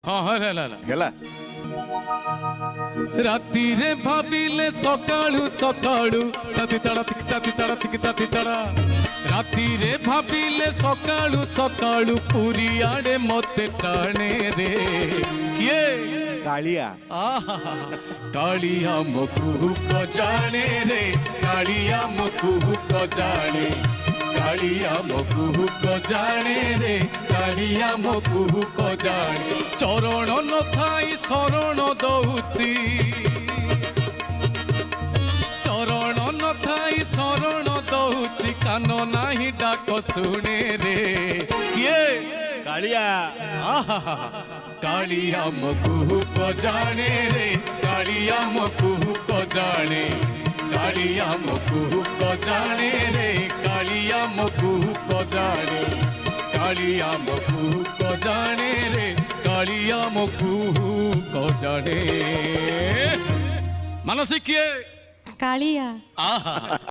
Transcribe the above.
हाँ हाँ ହେଲା ହେଲା ହେଲା ରାତିରେ ଭାବିଲେ ସକାଳୁ ସକାଳୁ ତାତି ତଡ଼ା ତାତି ତଡ଼ା ରାତିରେ ଭାବିଲେ ସକାଳୁ ସକାଳୁ ପୁରୀ ଆଡ଼େ ମତେ ଟାଣେ ରେ କିଏ କାଳିଆ आहा कालिया मो कुहुक जाने रे कालिया मो कुहुक जाने कालिया मो कुहुक जाने रे कालिया मो कुहुक जाने चरण न थाई शरण दउची चरण न थाई शरण दउची कान नाही डाक सुने रे किए କାଳିଆ आहा कालिया मो कुहुक जाने रे कालिया मो कुहुक जाने कालिया मो कुहुक जाने रे कालिया मो कुहुक जाने कालिया मो कुहुक जाने रे कालिया मो कुहुक जाने मानसी किए कालिया आहा